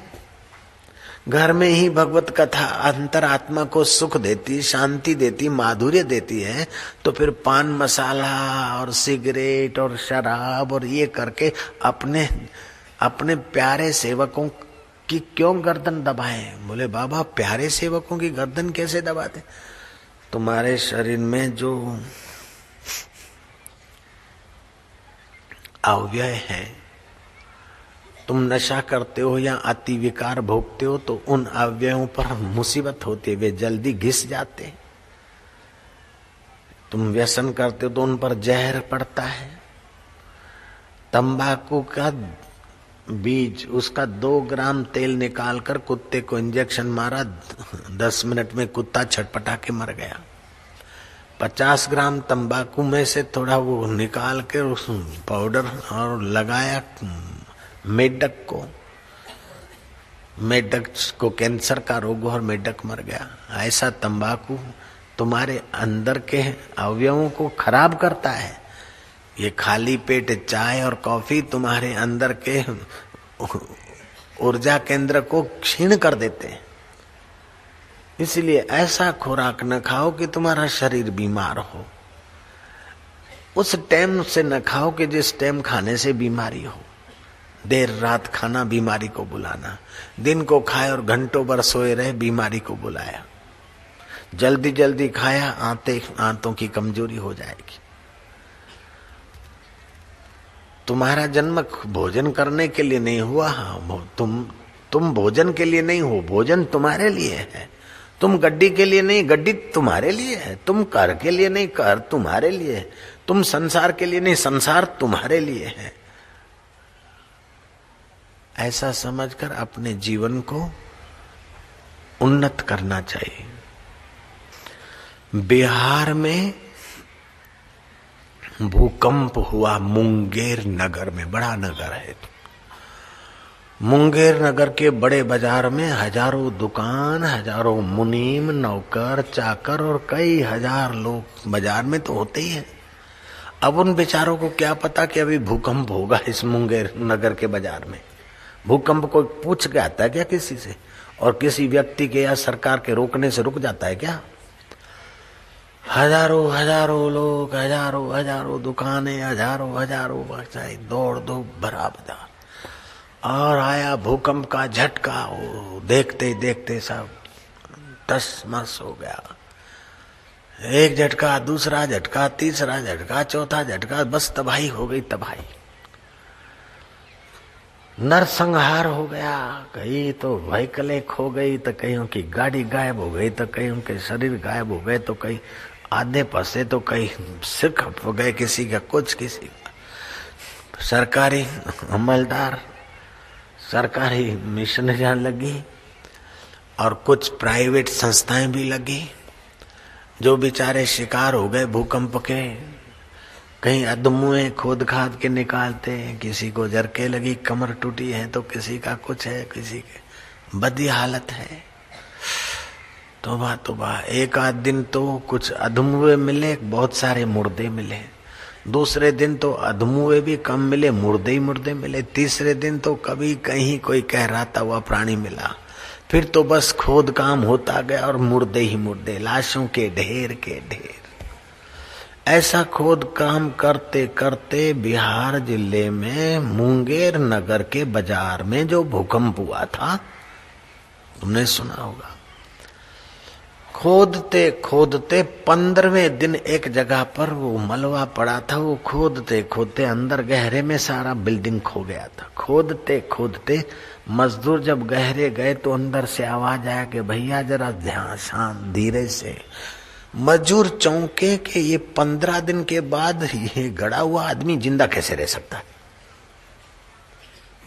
Speaker 1: घर में ही भगवत कथा अंतर आत्मा को सुख देती, शांति देती, माधुर्य देती है, तो फिर पान मसाला और सिगरेट और शराब और ये करके अपने प्यारे सेवकों की क्यों गर्दन दबाए। बोले बाबा, प्यारे सेवकों की गर्दन कैसे दबाते। तुम्हारे शरीर में जो अव्यय है, तुम नशा करते हो या अति विकार भोगते हो तो उन अव्ययों पर मुसीबत होती है, वे जल्दी घिस जाते। तुम व्यसन करते हो तो उन पर जहर पड़ता है। तंबाकू का बीज, उसका 2 ग्राम तेल निकालकर कुत्ते को इंजेक्शन मारा, 10 मिनट में कुत्ता छटपटा के मर गया। 50 ग्राम तंबाकू में से थोड़ा वो निकाल के उस पाउडर और लगाया मेढक को कैंसर का रोग हुआ और मेढक मर गया। ऐसा तंबाकू तुम्हारे अंदर के अवयवों को खराब करता है। ये खाली पेट चाय और कॉफी तुम्हारे अंदर के ऊर्जा केंद्र को क्षीण कर देते हैं। इसलिए ऐसा खुराक न खाओ कि तुम्हारा शरीर बीमार हो। उस टाइम से न खाओ कि जिस टाइम खाने से बीमारी हो। देर रात खाना बीमारी को बुलाना, दिन को खाए और घंटों भर सोए रहे बीमारी को बुलाया। जल्दी जल्दी खाया, आंतों की कमजोरी हो जाएगी। तुम्हारा जन्म भोजन करने के लिए नहीं हुआ। तुम भोजन के लिए नहीं हो, भोजन तुम्हारे लिए है। तुम गड्डी के लिए नहीं, गड्डी तुम्हारे लिए है। तुम कर के लिए नहीं, कर तुम्हारे लिए है। तुम संसार के लिए नहीं, संसार तुम्हारे लिए है। ऐसा समझकर अपने जीवन को उन्नत करना चाहिए। बिहार में भूकंप हुआ मुंगेर नगर में, बड़ा नगर है। मुंगेर नगर के बड़े बाजार में हजारों दुकान, हजारों मुनीम, नौकर, चाकर और कई हजार लोग बाजार में तो होते ही हैं। अब उन बेचारों को क्या पता कि अभी भूकंप होगा इस मुंगेर नगर के बाजार में। भूकंप को पूछ के आता है क्या किसी से? और किसी व्यक्ति के या सरकार के रोकने से रुक जाता है क्या? हजारों हजारों लोग, हजारों हजारों दुकानें, हजारों हजारों दौड़ दो भरा बाजार। और आया भूकंप का झटका, वो देखते देखते सब टस मस हो गया। एक झटका, दूसरा झटका, तीसरा झटका, चौथा झटका, बस तबाही हो गई, तबाही। नरसंहार हो गया। कहीं तो व्हीकलें खो गई, तो कहीं की गाड़ी गायब हो गई, तो कहीं उनके शरीर गायब हो गए, तो कहीं आधे फंसे, तो कहीं सिर कट हो गए, किसी का कुछ, किसी का। सरकारी अमलदार, सरकारी मिशनरियां लगी और कुछ प्राइवेट संस्थाएं भी लगी, जो बेचारे शिकार हो गए भूकंप के। कहीं अधमुए खोद खाद के निकालते हैं, किसी को झरके लगी, कमर टूटी है, तो किसी का कुछ है, किसी के बदी हालत है। तौबा तौबा। एक आध दिन तो कुछ अधमुए मिले, बहुत सारे मुर्दे मिले। दूसरे दिन तो अधमुए भी कम मिले, मुर्दे ही मुर्दे मिले। तीसरे दिन तो कभी कहीं कोई कहराता हुआ प्राणी मिला। फिर तो बस खोद काम होता गया और मुर्दे ही मुर्दे, लाशों के ढेर के ढेर। ऐसा खोद काम करते करते बिहार जिले में मुंगेर नगर के बाजार में जो भूकंप हुआ था, तुमने सुना होगा। खोदते खोदते 15वें दिन एक जगह पर वो मलबा पड़ा था। वो खोदते खोदते अंदर गहरे में सारा बिल्डिंग खो गया था। खोदते खोदते मजदूर जब गहरे गए तो अंदर से आवाज आया कि भैया जरा ध्यान, शांत, धीरे से। मजदूर चौंके कि ये 15 दिन के बाद ये गड़ा हुआ आदमी जिंदा कैसे रह सकता है।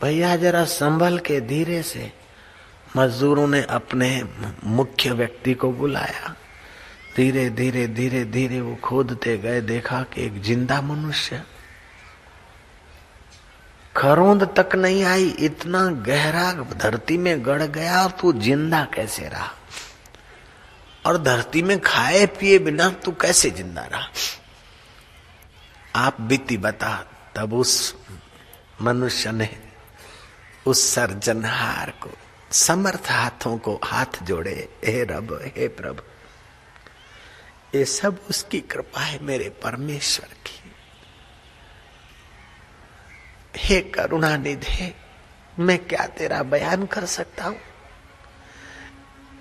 Speaker 1: भैया जरा संभल के, धीरे से। मजदूरों ने अपने मुख्य व्यक्ति को बुलाया। धीरे धीरे धीरे धीरे वो खोदते गए, देखा कि एक जिंदा मनुष्य, खरोंद तक नहीं आई, इतना गहरा धरती में गड़ गया और तू जिंदा कैसे रहा? और धरती में खाए पिए बिना तू कैसे जिंदा रहा? आप बीती बता। तब उस मनुष्य ने उस सर्जनहार को, समर्थ हाथों को हाथ जोड़े, हे रब, हे प्रभु, ये सब उसकी कृपा है, मेरे परमेश्वर की। हे करुणानिधि, मैं क्या तेरा बयान कर सकता हूं?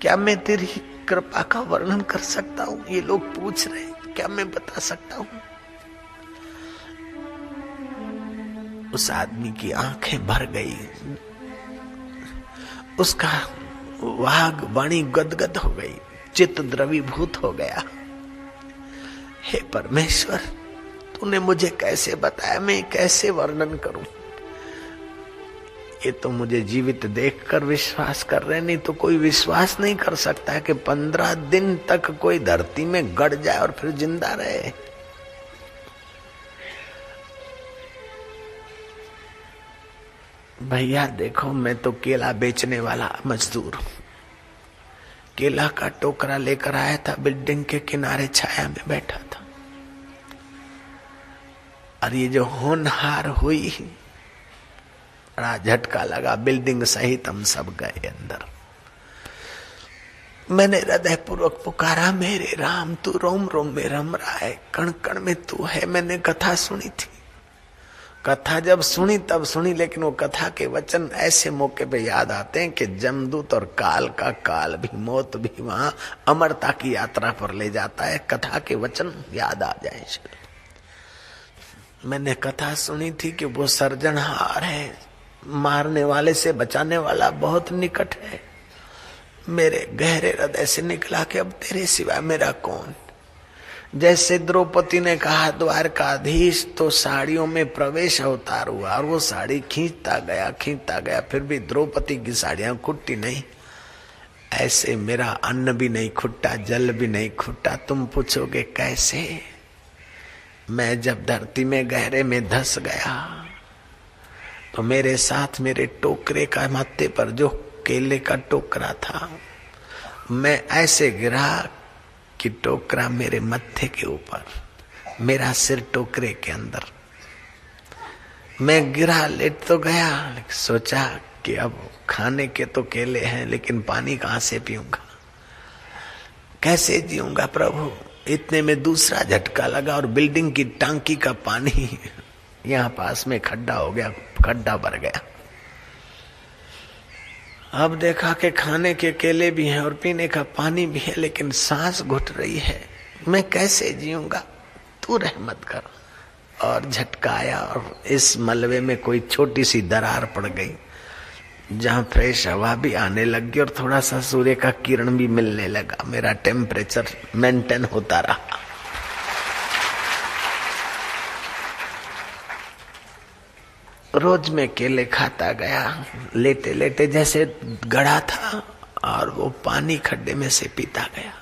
Speaker 1: क्या मैं तेरी कृपा का वर्णन कर सकता हूं? ये लोग पूछ रहे, क्या मैं बता सकता हूं? उस आदमी की आंखें भर गई, उसका वाग वाणी गदगद हो गई, चित्त द्रवीभूत हो गया। हे परमेश्वर, तूने मुझे कैसे बताया, मैं कैसे वर्णन करूं? ये तो मुझे जीवित देखकर विश्वास कर रहे, नहीं तो कोई विश्वास नहीं कर सकता है कि 15 दिन तक कोई धरती में गड़ जाए और फिर जिंदा रहे। भैया देखो, मैं तो केला बेचने वाला मजदूर, केला का टोकरा लेकर आया था, बिल्डिंग के किनारे छाया में बैठा था, और ये जो होनहार हुई, बड़ा झटका लगा, बिल्डिंग सहित हम सब गए अंदर। मैंने हृदय पूर्वक पुकारा, मेरे राम, तू रोम रोम में रम रहा है, कण कण में तू है। मैंने कथा सुनी थी, कथा जब सुनी तब सुनी, लेकिन वो कथा के वचन ऐसे मौके पे याद आते हैं कि जमदूत और काल का काल भी, मौत भी वहां अमरता की यात्रा पर ले जाता है। कथा के वचन याद आ जाए। मैंने कथा सुनी थी कि वो सर्जनहार है, मारने वाले से बचाने वाला बहुत निकट है। मेरे गहरे हृदय से निकला कि अब तेरे सिवा मेरा कौन। जैसे द्रौपदी ने कहा द्वारकाधीश, तो साड़ियों में प्रवेश अवतार हुआ और वो साड़ी खींचता गया, फिर भी द्रौपदी की साड़ियां खुट्टी नहीं। ऐसे मेरा अन्न भी नहीं खुट्टा, जल भी नहीं खुट्टा। तुम पूछोगे कैसे? मैं जब धरती में गहरे में धस गया तो मेरे साथ मेरे टोकरे का माथे पर जो केले का टोकरा था, मैं ऐसे गिरा कि टोकरा मेरे मत्थे के ऊपर मेरा सिर टोकरे के अंदर। मैं गिरा, लेट तो गया, लेकिन सोचा कि अब खाने के तो केले हैं, लेकिन पानी कहाँ से पीऊंगा, कैसे जीऊंगा प्रभु। इतने में दूसरा झटका लगा और बिल्डिंग की टांकी का पानी यहाँ पास में खड्डा हो गया, खड्डा भर गया। अब देखा कि खाने के केले भी हैं और पीने का पानी भी है, लेकिन सांस घुट रही है, मैं कैसे जीऊंगा, तू रहमत कर। और झटका आया और इस मलबे में कोई छोटी सी दरार पड़ गई, जहां फ्रेश हवा भी आने लगी और थोड़ा सा सूर्य का किरण भी मिलने लगा। मेरा टेम्परेचर मेंटेन होता रहा। रोज में केले खाता गया, लेटे लेटे जैसे गड़ा था और वो पानी खड्डे में से पीता गया।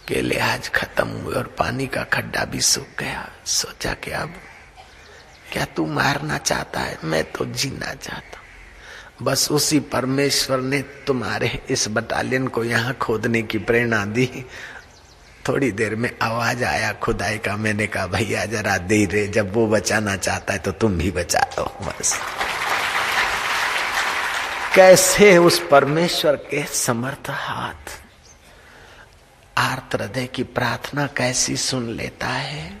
Speaker 1: केले आज खत्म हुए और पानी का खड्डा भी सूख गया। सोचा कि अब क्या तू मारना चाहता है, मैं तो जीना चाहता हूं। बस उसी परमेश्वर ने तुम्हारे इस बटालियन को यहाँ खोदने की प्रेरणा दी। थोड़ी देर में आवाज आया खुदाई का। मैंने कहा भैया जरा दे रे, जब वो बचाना चाहता है तो तुम भी बचा दो। बस कैसे उस परमेश्वर के समर्थ हाथ आर्त हृदय की प्रार्थना कैसी सुन लेता है।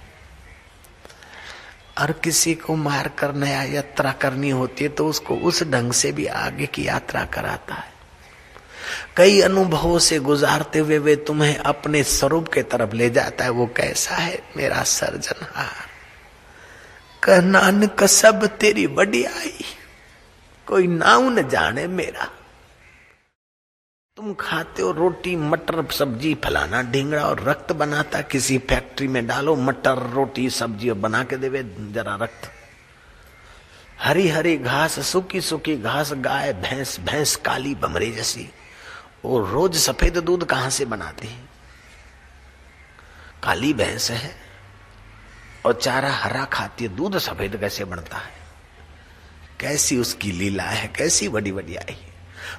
Speaker 1: और किसी को मार कर नया यात्रा करनी होती है तो उसको उस ढंग से भी आगे की यात्रा कराता है। कई अनुभवों से गुजारते हुए वे तुम्हें अपने स्वरूप के तरफ ले जाता है। वो कैसा है मेरा सर्जनहार, कह नानक सब तेरी वडियाई, कोई नाम न जाने मेरा। तुम खाते हो रोटी मटर सब्जी फलाना ढींगड़ा और रक्त बनाता, किसी फैक्ट्री में डालो मटर रोटी सब्जी और बना के देवे जरा रक्त। हरी हरी घास, सूखी सूखी घास, गाय भैंस, भैंस काली बमरे जैसी, और रोज सफेद दूध कहां से बनाती है। काली भैंस है और चारा हरा खाती है, दूध सफेद कैसे बनता है। कैसी उसकी लीला है, कैसी बड़ी बड़ी आई।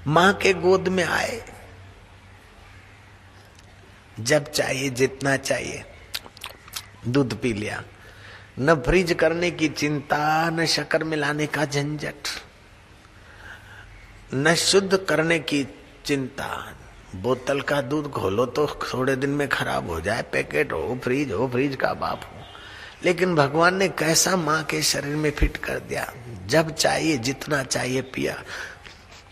Speaker 1: मां के गोद में आए, जब चाहिए जितना चाहिए दूध पी लिया। न फ्रीज करने की चिंता, न शक्कर मिलाने का झंझट, न शुद्ध करने की चिंता। बोतल का दूध खोलो तो थोड़े दिन में खराब हो जाए, पैकेट हो फ्रीज का बाप हो। लेकिन भगवान ने कैसा मां के शरीर में फिट कर दिया, जब चाहिए जितना चाहिए पिया।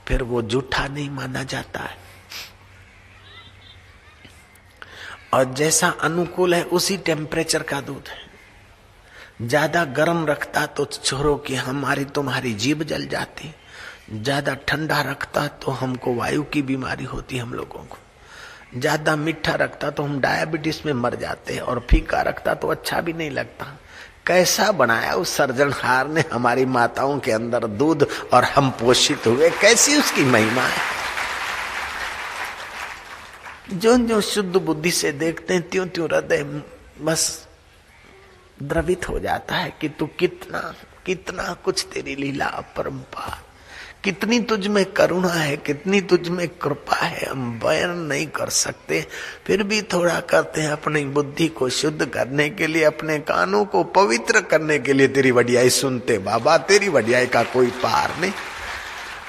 Speaker 1: फिर वो जूठा नहीं माना जाता है और जैसा अनुकूल है उसी टेम्परेचर का दूध है। ज्यादा गर्म रखता तो छोरो कि हमारी तुम्हारी जीभ जल जाती, ज्यादा ठंडा रखता तो हमको वायु की बीमारी होती हम लोगों को, ज्यादा मीठा रखता तो हम डायबिटीज में मर जाते, और फीका रखता तो अच्छा भी नहीं लगता। कैसा बनाया उस सर्जनहार ने हमारी माताओं के अंदर दूध, और हम पोषित हुए। कैसी उसकी महिमा है। जो जो शुद्ध बुद्धि से देखते हैं त्यों त्यों हृदय बस द्रवित हो जाता है कि तू कितना कितना कुछ तेरी लीला अपरंपार, कितनी तुझ में करुणा है, कितनी तुझ में कृपा है, हम बयान नहीं कर सकते। फिर भी थोड़ा करते हैं अपनी बुद्धि को शुद्ध करने के लिए, अपने कानों को पवित्र करने के लिए। तेरी वडियाई सुनते बाबा, तेरी वडियाई का कोई पार नहीं।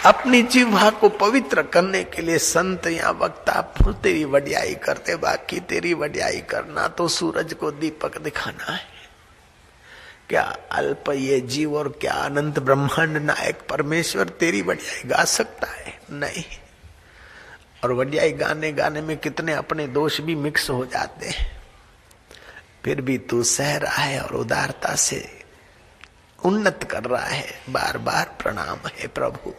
Speaker 1: अपनी जिह्वा को पवित्र करने के लिए संत या वक्ता तेरी वडियाई करते, बाकी तेरी वडियाई करना तो सूरज को दीपक दिखाना है। क्या अल्प ये जीव और क्या अनंत ब्रह्मांड नायक परमेश्वर तेरी वडियाई गा सकता है? नहीं। और वडियाई गाने गाने में कितने अपने दोष भी मिक्स हो जाते हैं, फिर भी तू सह रहा है और उदारता से उन्नत कर रहा है। बार बार प्रणाम है प्रभु।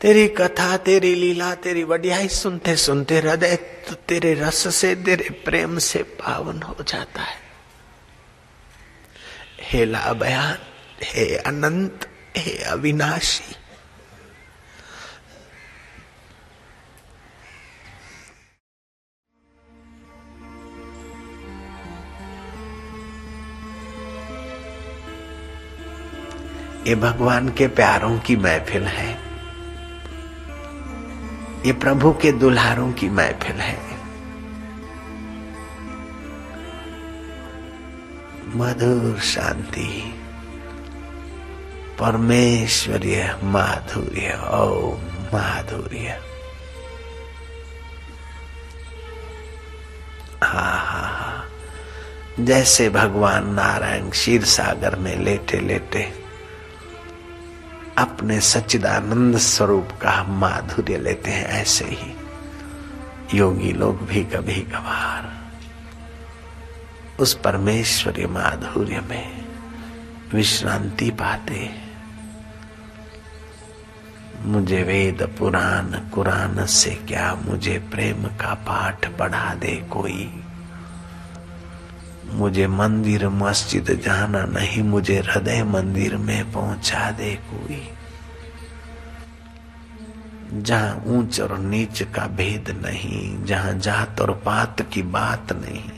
Speaker 1: तेरी कथा, तेरी लीला, तेरी वडियाई सुनते सुनते हृदय तो तेरे रस से, तेरे प्रेम से पावन हो जाता है। हे लाभयान, हे अनंत, हे अविनाशी, ये भगवान के प्यारों की महफिल है, ये प्रभु के दुल्हारों की महफिल है। मधुर शांति, परमेश्वरीय माधुर्य, ओम माधुर्य। हा, जैसे भगवान नारायण क्षीर सागर में लेटे लेटे अपने सच्चिदानंद स्वरूप का माधुर्य लेते हैं, ऐसे ही योगी लोग भी कभी कभार उस परमेश्वरीय माधुर्य में विश्रांति पाते। मुझे वेद पुराण कुरान से क्या, मुझे प्रेम का पाठ पढ़ा दे कोई। मुझे मंदिर मस्जिद जाना नहीं, मुझे हृदय मंदिर में पहुंचा दे कोई। जहां ऊंच और नीच का भेद नहीं, जहां जात और पात की बात नहीं,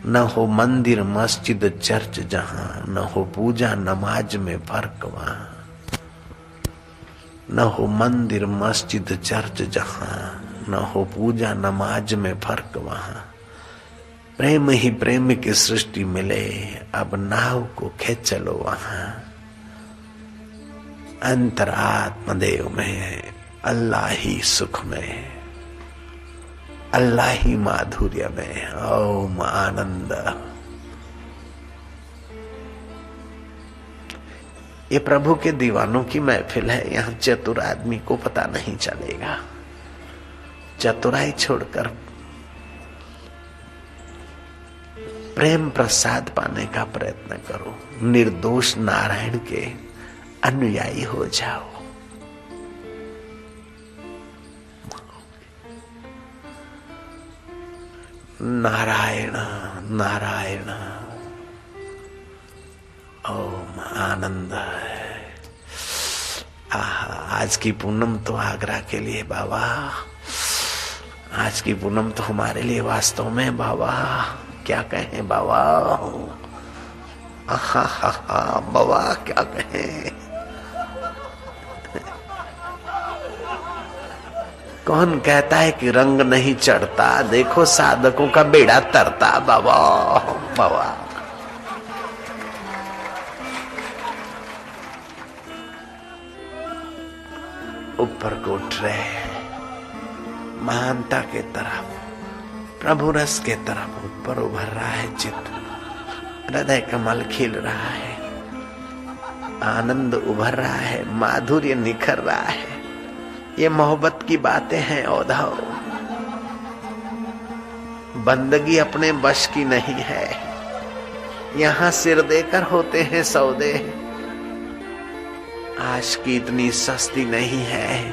Speaker 1: न हो मंदिर मस्जिद चर्च जहां, न हो पूजा नमाज में फर्क वहां, न हो मंदिर मस्जिद चर्च जहां, न हो पूजा नमाज में फर्क वहां। प्रेम ही प्रेम की सृष्टि मिले, अब नाव को खेचलो वहां। अंतरात्म देव में अल्लाह ही सुख में, अल्लाह ही माधुर्य में, ओम आनंद। ये प्रभु के दीवानों की महफिल है, यहाँ चतुर आदमी को पता नहीं चलेगा। चतुराई छोड़कर प्रेम प्रसाद पाने का प्रयत्न करो, निर्दोष नारायण के अनुयायी हो जाओ। नारायण नारायण, ओम आनंद है। आज की पूनम तो आगरा के लिए बाबा, आज की पूनम तो हमारे लिए वास्तव में बाबा, क्या कहें बाबा, बाबा क्या कहें। कौन कहता है कि रंग नहीं चढ़ता, देखो साधकों का बेड़ा तरता बाबा बाबा। ऊपर को उठ रहे महानता के तरफ, प्रभु रस के तरफ ऊपर उभर रहा है चित्त, हृदय कमल खिल रहा है, आनंद उभर रहा है, माधुर्य निखर रहा है। ये मोहब्बत की बातें हैं औधाओ, बंदगी अपने बश की नहीं है। यहाँ सिर देकर होते हैं सौदे, आशिकी इतनी सस्ती नहीं है।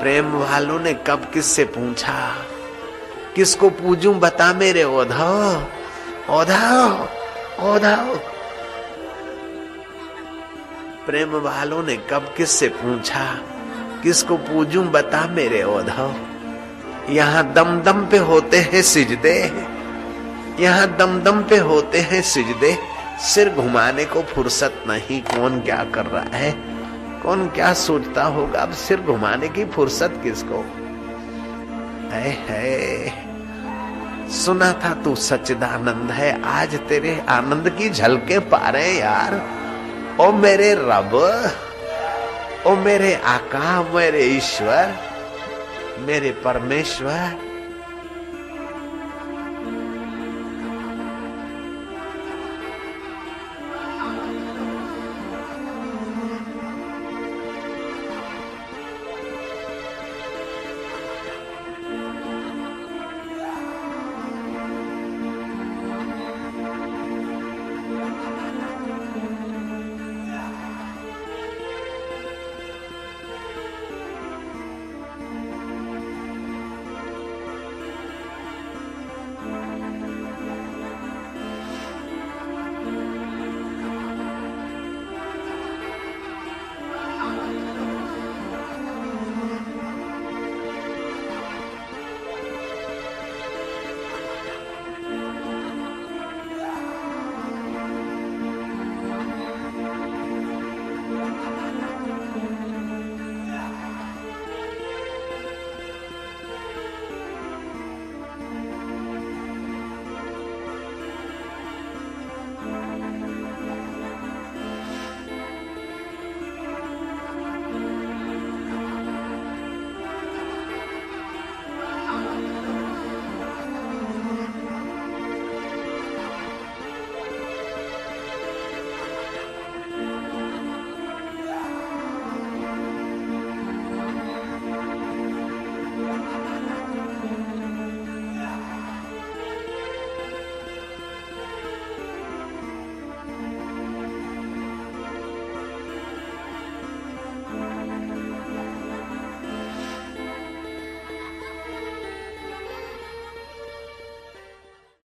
Speaker 1: प्रेम वालों ने कब किससे पूछा, किसको पूजूं बता मेरे औधाओ औधाओ औधाओ। प्रेम वालों ने कब किससे पूछा, किसको पूजूं बता मेरे औधाओ। यहाँ दम दम पे होते हैं सिजदे, यहाँ दम दम पे होते हैं सिजदे। सिर घुमाने को फुर्सत नहीं, कौन क्या कर रहा है, कौन क्या सोचता होगा, अब सिर घुमाने की फुर्सत किसको है। सुना था तू सच्चिदानंद है, आज तेरे आनंद की झलके पा रहे यार। ओ मेरे रब, ओ मेरे आका, मेरे ईश्वर, मेरे परमेश्वर,